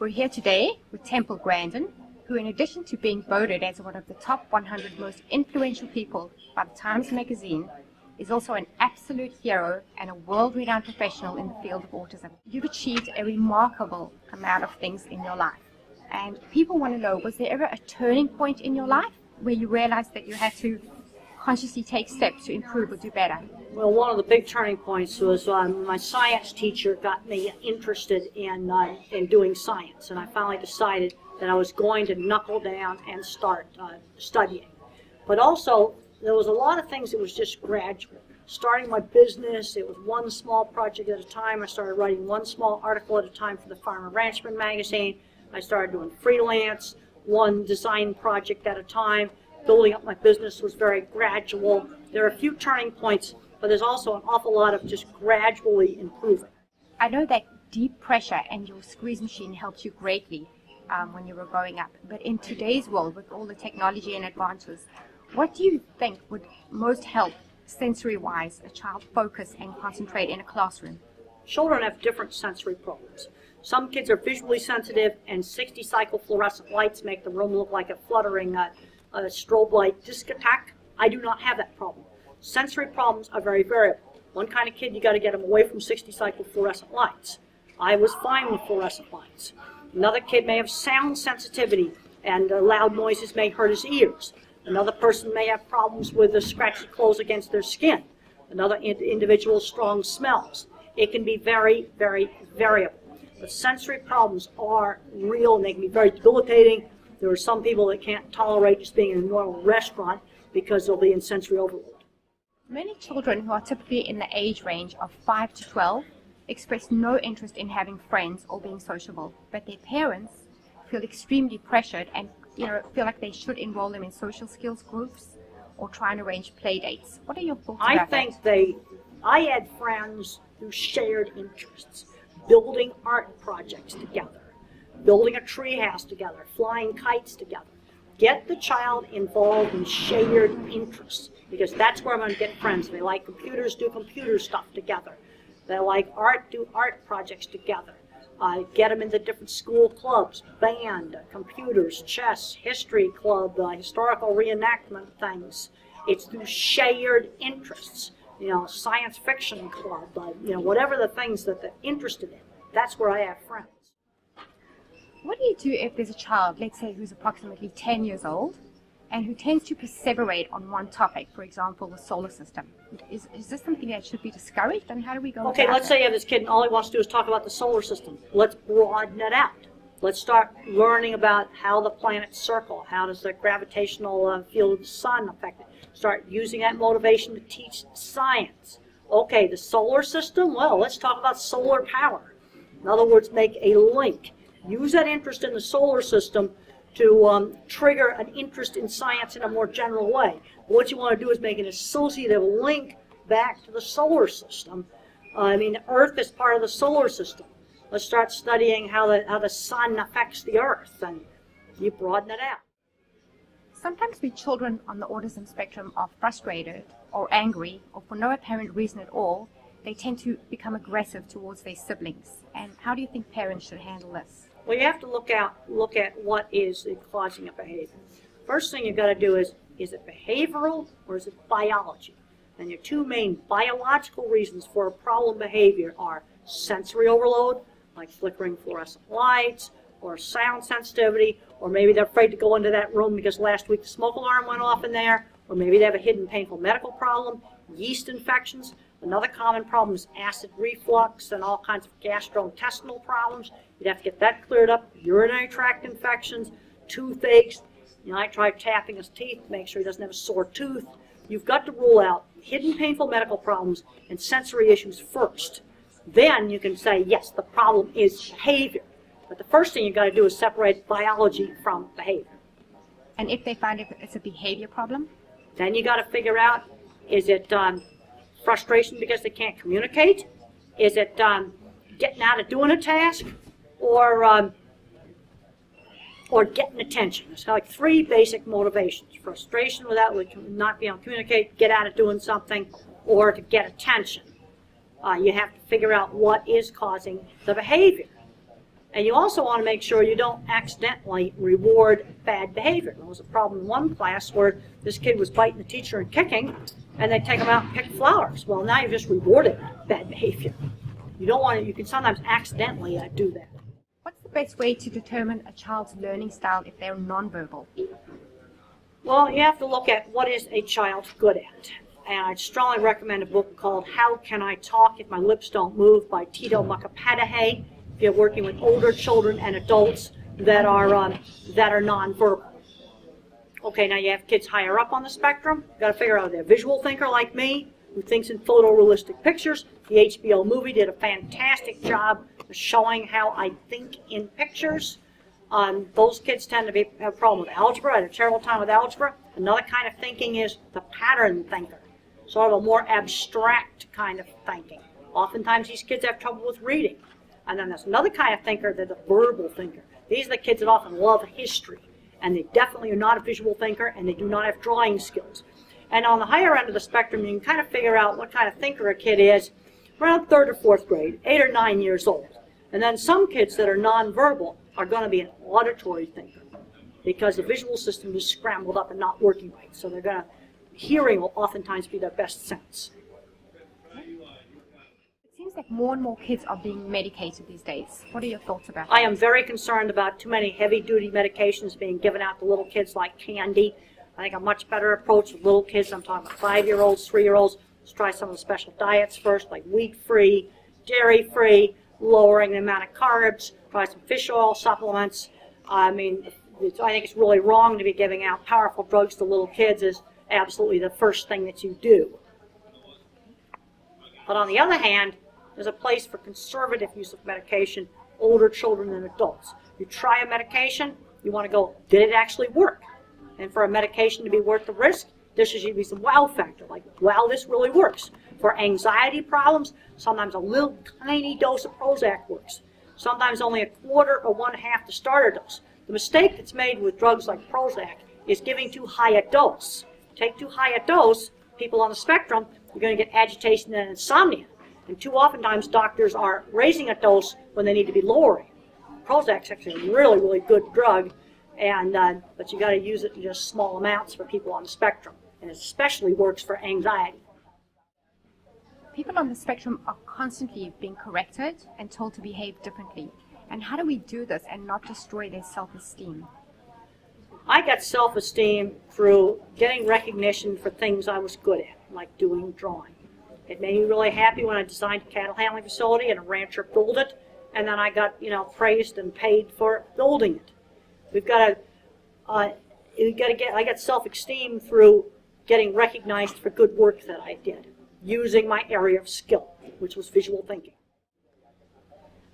We're here today with Temple Grandin, who in addition to being voted as one of the top 100 most influential people by the Times Magazine, is also an absolute hero and a world-renowned professional in the field of autism. You've achieved a remarkable amount of things in your life. And people want to know, was there ever a turning point in your life where you realized that you had to consciously take steps to improve or do better? Well, one of the big turning points was my science teacher got me interested in doing science, and I finally decided that I was going to knuckle down and start studying. But also, there was a lot of things that was just gradual. Starting my business, it was one small project at a time. I started writing one small article at a time for the Farmer Ranchman magazine. I started doing freelance, one design project at a time. Building up my business was very gradual. There are a few turning points, but there's also an awful lot of just gradually improving. I know that deep pressure and your squeeze machine helped you greatly when you were growing up. But in today's world, with all the technology and advances, what do you think would most help, sensory-wise, a child focus and concentrate in a classroom? Children have different sensory problems. Some kids are visually sensitive, and 60-cycle fluorescent lights make the room look like a fluttering strobe light discotheque. I do not have that problem. Sensory problems are very variable. One kind of kid, you got to get them away from 60-cycle fluorescent lights. I was fine with fluorescent lights. Another kid may have sound sensitivity, and loud noises may hurt his ears. Another person may have problems with the scratchy clothes against their skin. Another individual, strong smells. It can be very, very variable. The sensory problems are real, and they can be very debilitating. There are some people that can't tolerate just being in a normal restaurant because they'll be in sensory overload. Many children who are typically in the age range of 5 to 12 express no interest in having friends or being sociable, but their parents feel extremely pressured and feel like they should enroll them in social skills groups or try and arrange play dates. What are your thoughts about that? I had friends who shared interests, building art projects together, building a tree house together, flying kites together. Get the child involved in shared interests, because that's where I'm going to get friends. They like computers, do computer stuff together. They like art, do art projects together. Get them into different school clubs, band, computers, chess, history club, historical reenactment things. It's through shared interests. Science fiction club, whatever the things that they're interested in. That's where I have friends. What do you do if there's a child, let's say, who's approximately 10 years old and who tends to perseverate on one topic, for example, the solar system? Is this something that should be discouraged, and how do we go about Okay, let's say you have this kid and all he wants to do is talk about the solar system. Let's broaden it out. Let's start learning about how the planets circle. How does the gravitational field of the sun affect it? Start using that motivation to teach science. Okay, the solar system, well, let's talk about solar power. In other words, make a link. Use that interest in the solar system to trigger an interest in science in a more general way. What you want to do is make an associative link back to the solar system. Earth is part of the solar system. Let's start studying how the sun affects the Earth, and you broaden it out. Sometimes we children on the autism spectrum are frustrated or angry, or for no apparent reason at all, they tend to become aggressive towards their siblings. And how do you think parents should handle this? Well, you have to look at what is causing a behavior. First thing you've got to do is it behavioral or is it biology? And your two main biological reasons for a problem behavior are sensory overload, like flickering fluorescent lights, or sound sensitivity, or maybe they're afraid to go into that room because last week the smoke alarm went off in there, or maybe they have a hidden painful medical problem, yeast infections. Another common problem is acid reflux and all kinds of gastrointestinal problems. You'd have to get that cleared up. Urinary tract infections, toothaches. I try tapping his teeth, make sure he doesn't have a sore tooth. You've got to rule out hidden painful medical problems and sensory issues first. Then you can say, yes, the problem is behavior. But the first thing you've got to do is separate biology from behavior. And if they find it's a behavior problem? Then you got to figure out, is it frustration because they can't communicate? Is it getting out of doing a task? Or getting attention? It's like three basic motivations. Frustration without not being able to communicate, get out of doing something, or to get attention. You have to figure out what is causing the behavior. And you also want to make sure you don't accidentally reward bad behavior. There was a problem in one class where this kid was biting the teacher and kicking, and they take him out and pick flowers. Well, now you've just rewarded bad behavior. You don't want to, you can sometimes accidentally do that. What's the best way to determine a child's learning style if they're nonverbal? Well, you have to look at what is a child good at. And I'd strongly recommend a book called How Can I Talk If My Lips Don't Move by Tito Mukapadahe. If you're working with older children and adults that are nonverbal. Okay, now you have kids higher up on the spectrum. You've got to figure out if they're a visual thinker like me, who thinks in photorealistic pictures. The HBO movie did a fantastic job of showing how I think in pictures. Those kids tend to have a problem with algebra. I had a terrible time with algebra. Another kind of thinking is the pattern thinker, sort of a more abstract kind of thinking. Oftentimes these kids have trouble with reading. And then there's another kind of thinker that's a verbal thinker. These are the kids that often love history. And they definitely are not a visual thinker, and they do not have drawing skills. And on the higher end of the spectrum, you can kind of figure out what kind of thinker a kid is around 3rd or 4th grade, 8 or 9 years old. And then some kids that are nonverbal are going to be an auditory thinker because the visual system is scrambled up and not working right. So they're going to, hearing will oftentimes be their best sense. It seems like more and more kids are being medicated these days. What are your thoughts about that? I am very concerned about too many heavy-duty medications being given out to little kids like candy. I think a much better approach with little kids, I'm talking about 5-year-olds, 3-year-olds, let's try some of the special diets first, like wheat-free, dairy-free, lowering the amount of carbs, try some fish oil supplements. I mean, I think it's really wrong to be giving out powerful drugs to little kids is absolutely the first thing that you do. But on the other hand, there's a place for conservative use of medication, older children than adults. You try a medication, you want to go, did it actually work? And for a medication to be worth the risk, there should be some wow factor, like, wow, this really works. For anxiety problems, sometimes a little tiny dose of Prozac works. Sometimes only a quarter or 1/2 the starter dose. The mistake that's made with drugs like Prozac is giving too high a dose. Take too high a dose, people on the spectrum, you're going to get agitation and insomnia. And too oftentimes doctors are raising a dose when they need to be lowering. Prozac's actually a really, really good drug, and but you got to use it in just small amounts for people on the spectrum. And it especially works for anxiety. People on the spectrum are constantly being corrected and told to behave differently. And how do we do this and not destroy their self-esteem? I got self-esteem through getting recognition for things I was good at, like doing drawing. It made me really happy when I designed a cattle handling facility and a rancher built it, and then I got, praised and paid for building it. I got self-esteem through getting recognized for good work that I did, using my area of skill, which was visual thinking.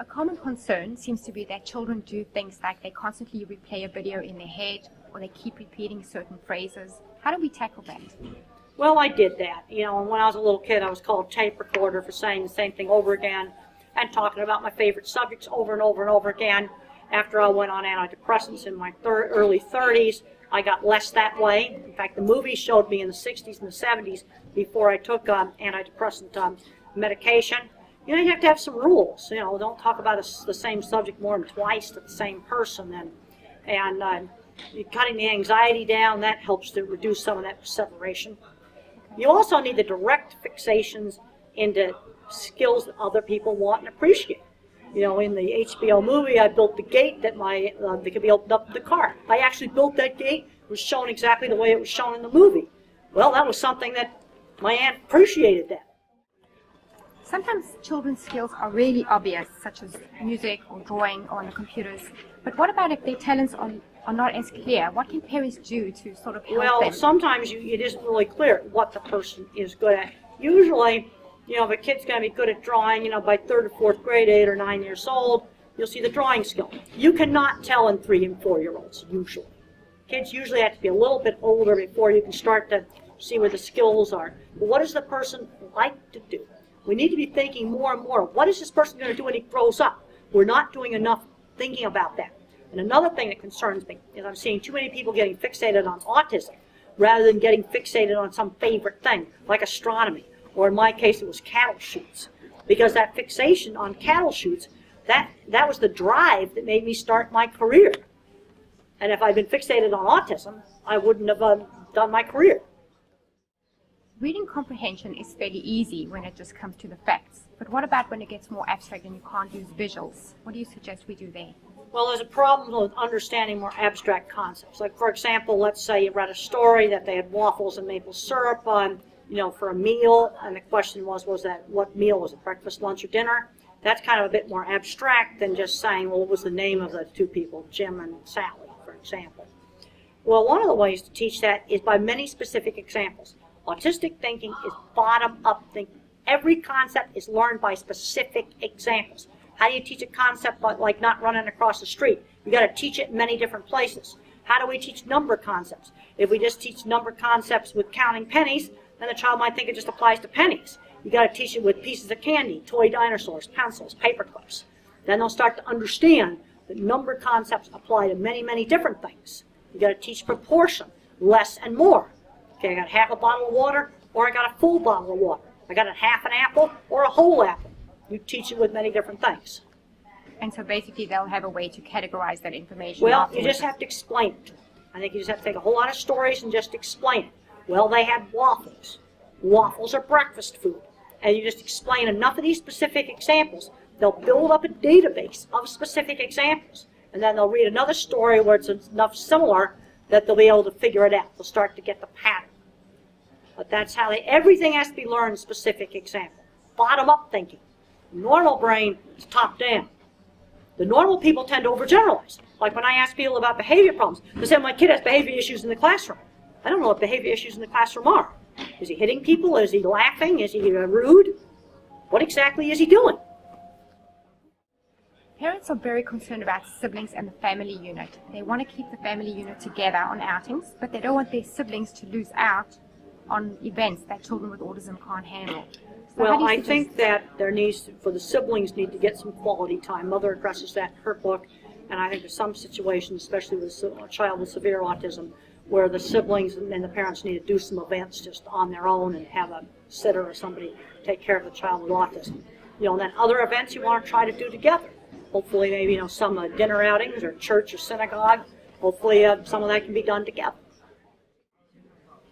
A common concern seems to be that children do things like they constantly replay a video in their head, or they keep repeating certain phrases. How do we tackle that? Well, I did that. When I was a little kid, I was called tape recorder for saying the same thing over again and talking about my favorite subjects over and over and over again. After I went on antidepressants in my early 30s, I got less that way. In fact, the movies showed me in the 60s and the 70s, before I took antidepressant medication, you have to have some rules. Don't talk about the same subject more than twice to the same person. And cutting the anxiety down, that helps to reduce some of that separation. You also need the direct fixations into skills that other people want and appreciate. In the HBO movie, I built the gate that could be opened up in the car. I actually built that gate. It was shown exactly the way it was shown in the movie. Well, that was something that my aunt appreciated that. Sometimes children's skills are really obvious, such as music or drawing or on the computers. But what about if their talents are not as clear? What can parents do to sort of help them? Well, sometimes it isn't really clear what the person is good at. Usually, if a kid's going to be good at drawing, by 3rd or 4th grade, 8 or 9 years old, you'll see the drawing skill. You cannot tell in 3 and 4-year-olds, usually. Kids usually have to be a little bit older before you can start to see where the skills are. But what does the person like to do? We need to be thinking more and more, what is this person going to do when he grows up? We're not doing enough thinking about that. And another thing that concerns me is I'm seeing too many people getting fixated on autism rather than getting fixated on some favorite thing, like astronomy, or in my case it was cattle chutes. Because that fixation on cattle chutes That was the drive that made me start my career. And if I'd been fixated on autism, I wouldn't have done my career. Reading comprehension is fairly easy when it just comes to the facts. But what about when it gets more abstract and you can't use visuals? What do you suggest we do there? Well, there's a problem with understanding more abstract concepts. Like, for example, let's say you read a story that they had waffles and maple syrup on, for a meal, and the question was that what meal was it, breakfast, lunch, or dinner? That's kind of a bit more abstract than just saying, well, what was the name of the two people, Jim and Sally, for example. Well, one of the ways to teach that is by many specific examples. Autistic thinking is bottom-up thinking. Every concept is learned by specific examples. How do you teach a concept like not running across the street? You've got to teach it in many different places. How do we teach number concepts? If we just teach number concepts with counting pennies, then the child might think it just applies to pennies. You've got to teach it with pieces of candy, toy dinosaurs, pencils, paper clips. Then they'll start to understand that number concepts apply to many, many different things. You've got to teach proportion, less and more. Okay, I got half a bottle of water, or I got a full bottle of water. I got a half an apple, or a whole apple. You teach it with many different things. And so basically they'll have a way to categorize that information. Well, you just have to explain it. I think you just have to take a whole lot of stories and just explain it. Well, they had waffles. Waffles are breakfast food. And you just explain enough of these specific examples, they'll build up a database of specific examples. And then they'll read another story where it's enough similar that they'll be able to figure it out. They'll start to get the pattern. But that's how everything has to be learned in specific example. Bottom-up thinking. Normal brain is top-down. The normal people tend to overgeneralize. Like when I ask people about behavior problems, they say, my kid has behavior issues in the classroom. I don't know what behavior issues in the classroom are. Is he hitting people? Is he laughing? Is he rude? What exactly is he doing? Parents are very concerned about siblings and the family unit. They want to keep the family unit together on outings, but they don't want their siblings to lose out on events that children with autism can't handle. So well, I think that for the siblings need to get some quality time. Mother addresses that in her book, and I think there's some situations, especially with a child with severe autism, where the siblings and the parents need to do some events just on their own and have a sitter or somebody take care of the child with autism. And then other events you want to try to do together. Hopefully maybe, some dinner outings or church or synagogue. Hopefully some of that can be done together.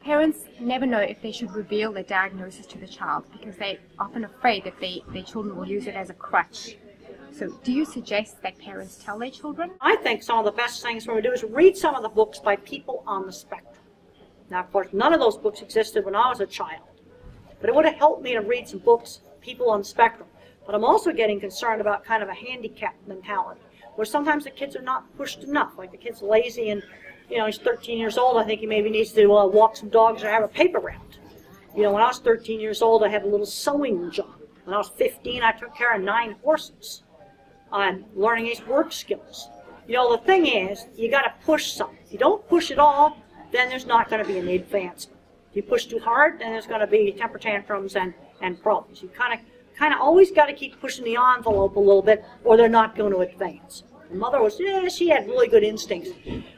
Parents never know if they should reveal their diagnosis to the child because they're often afraid that their children will use it as a crutch. So do you suggest that parents tell their children? I think some of the best things we're going to do is read some of the books by people on the spectrum. Now, of course, none of those books existed when I was a child. But it would have helped me to read some books, people on the spectrum. But I'm also getting concerned about kind of a handicap mentality, where sometimes the kids are not pushed enough. Like the kid's lazy and, he's 13 years old. I think he maybe needs to walk some dogs or have a paper route. When I was 13 years old, I had a little sewing job. When I was 15, I took care of 9 horses. I'm learning his work skills. The thing is, you got to push something. If you don't push it all, then there's not going to be any advancement. If you push too hard, then there's going to be temper tantrums and problems. You kind of always got to keep pushing the envelope a little bit, or they're not going to advance. My mother was, she had really good instincts.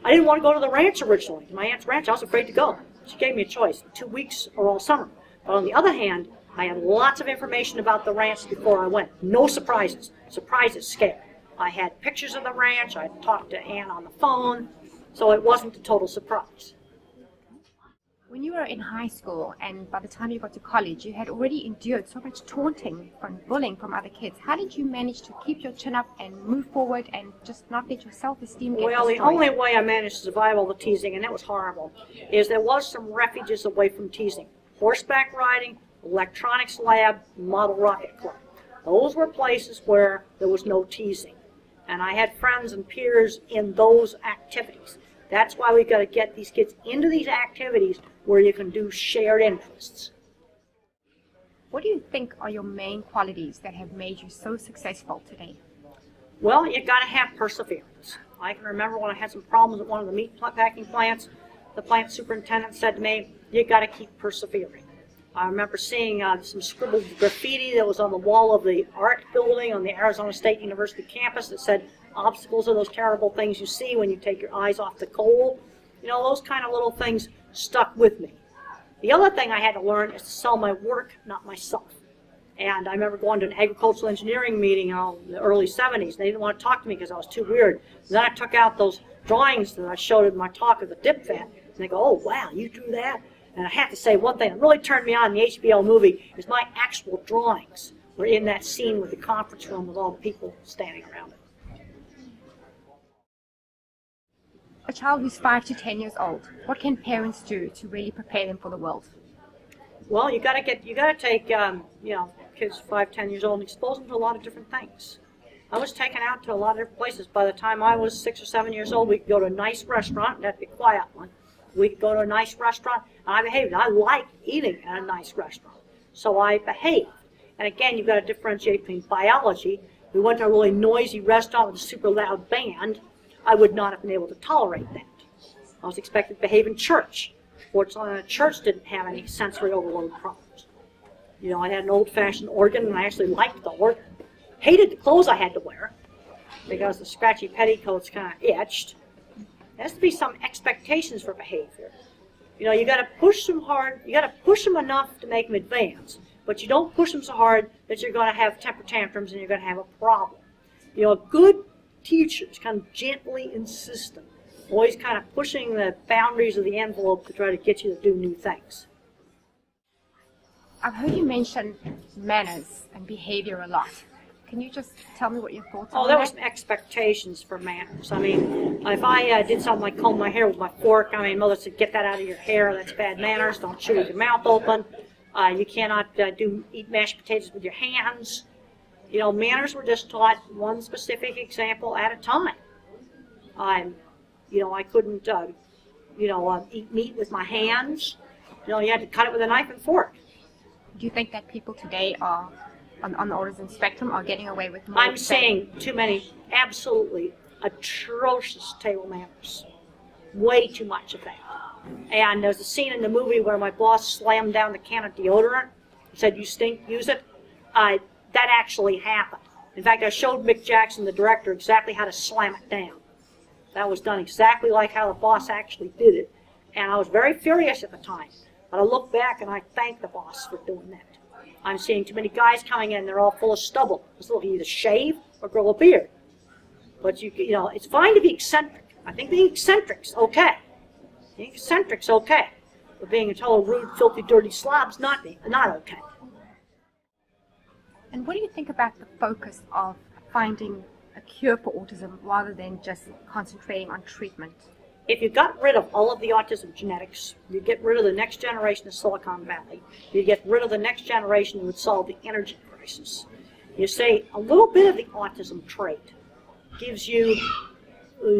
I didn't want to go to the ranch originally. My aunt's ranch, I was afraid to go. She gave me a choice, 2 weeks or all summer. But on the other hand, I had lots of information about the ranch before I went. No surprises. Surprises scare. I had pictures of the ranch. I talked to Ann on the phone. So it wasn't a total surprise. When you were in high school and by the time you got to college, you had already endured so much taunting and bullying from other kids. How did you manage to keep your chin up and move forward and just not let your self-esteem get destroyed? Well, the only way I managed to survive all the teasing, and it was horrible, is there was some refuges away from teasing. Horseback riding, electronics lab, model rocket club. Those were places where there was no teasing. And I had friends and peers in those activities. That's why we've got to get these kids into these activities where you can do shared interests. What do you think are your main qualities that have made you so successful today? Well, you've got to have perseverance. I can remember when I had some problems at one of the meat packing plants, the plant superintendent said to me, you've got to keep persevering. I remember seeing some scribbled graffiti that was on the wall of the art building on the Arizona State University campus that said, obstacles are those terrible things you see when you take your eyes off the goal. Those kind of little things stuck with me. The other thing I had to learn is to sell my work, not myself. And I remember going to an agricultural engineering meeting in the early 70s, and they didn't want to talk to me because I was too weird. And then I took out those drawings that I showed in my talk of the dip vat, and they go, "Oh, wow, you drew that?" And I have to say, one thing that really turned me on in the HBO movie is my actual drawings were in that scene with the conference room with all the people standing around it. A child who's 5 to 10 years old, what can parents do to really prepare them for the world? Well, you got to take, kids 5, 10 years old and expose them to a lot of different things. I was taken out to a lot of different places. By the time I was 6 or 7 years old, we could go to a nice restaurant, and that'd be a quiet one. We could go to a nice restaurant, and I behaved. I liked eating at a nice restaurant, so I behaved. And again, you've got to differentiate between biology. We went to a really noisy restaurant with a super loud band. I would not have been able to tolerate that. I was expected to behave in church. Fortunately, the church didn't have any sensory overload problems. You know, I had an old-fashioned organ, and I actually liked the organ. Hated the clothes I had to wear because the scratchy petticoats kind of itched. There has to be some expectations for behavior. You know, you got to push them hard. You got to push them enough to make them advance, but you don't push them so hard that you're going to have temper tantrums and you're going to have a problem. You know, a good teacher is kind of gently insistent, always kind of pushing the boundaries of the envelope to try to get you to do new things. I've heard you mention manners and behavior a lot. Can you just tell me what your thoughts are on that? There were some expectations for manners. I mean, if I did something like comb my hair with my fork, I mean, Mother said, "Get that out of your hair, that's bad manners, don't chew with your mouth open. You cannot eat mashed potatoes with your hands." You know, manners were just taught one specific example at a time. You know, I couldn't, eat meat with my hands. You know, you had to cut it with a knife and fork. Do you think that people today are on the autism spectrum are getting away with more? I'm saying too many absolutely atrocious table manners. Way too much of that. And there's a scene in the movie where my boss slammed down the can of deodorant. He said, "You stink, use it." That actually happened. In fact, I showed Mick Jackson, the director, exactly how to slam it down. That was done exactly like how the boss actually did it. And I was very furious at the time. But I look back and I thank the boss for doing that. I'm seeing too many guys coming in, they're all full of stubble. They'll either shave or grow a beard. But you know, it's fine to be eccentric. I think being eccentric's okay. Being eccentric's okay. But being a total rude, filthy, dirty slob's not okay. And what do you think about the focus of finding a cure for autism rather than just concentrating on treatment? If you got rid of all of the autism genetics, you get rid of the next generation of Silicon Valley. You get rid of the next generation, you would solve the energy crisis. You say a little bit of the autism trait gives you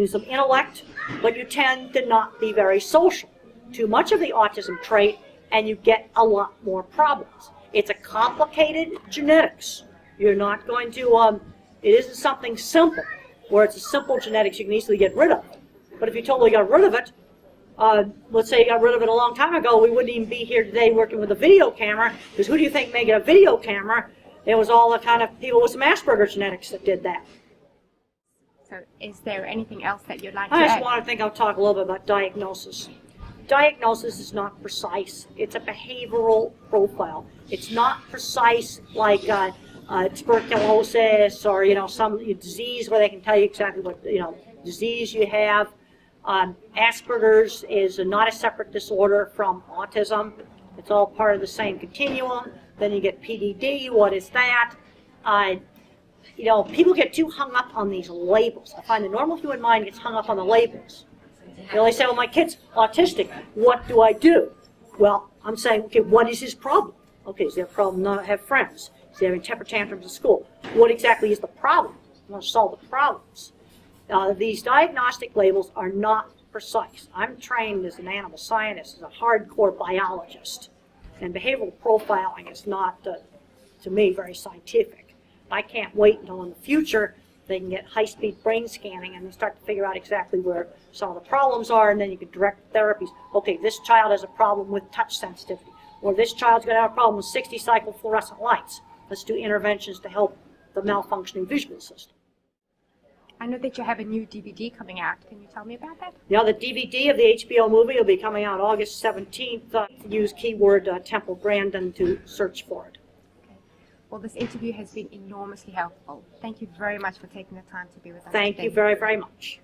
some intellect, but you tend to not be very social. Too much of the autism trait, and you get a lot more problems. It's a complicated genetics. You're not going to, it isn't something simple, where it's a simple genetics you can easily get rid of. But if you totally got rid of it, let's say you got rid of it a long time ago, we wouldn't even be here today working with a video camera, because who do you think made a video camera? It was all the kind of people with some Asperger's genetics that did that. So is there anything else that you'd like to add? I just want to I'll talk a little bit about diagnosis. Diagnosis is not precise. It's a behavioral profile. It's not precise like tuberculosis or, some disease where they can tell you exactly what, disease you have. Asperger's is not a separate disorder from autism. It's all part of the same continuum. Then you get PDD. What is that? People get too hung up on these labels. I find the normal human mind gets hung up on the labels. They say, "Well, my kid's autistic. What do I do?" Well, I'm saying, okay, what is his problem? Okay, is there a problem not to have friends? Is he having temper tantrums at school? What exactly is the problem? I want to solve the problems. These diagnostic labels are not precise. I'm trained as an animal scientist, as a hardcore biologist, and behavioral profiling is not, to me, very scientific. I can't wait until in the future they can get high-speed brain scanning and they start to figure out exactly where some of the problems are, and then you can direct therapies. Okay, this child has a problem with touch sensitivity, or this child's going to have a problem with 60-cycle fluorescent lights. Let's do interventions to help the malfunctioning visual system. I know that you have a new DVD coming out. Can you tell me about that? Yeah, the DVD of the HBO movie will be coming out August 17th. Use keyword Temple Grandin to search for it. Okay. Well, this interview has been enormously helpful. Thank you very much for taking the time to be with us Thank today. you very, very much.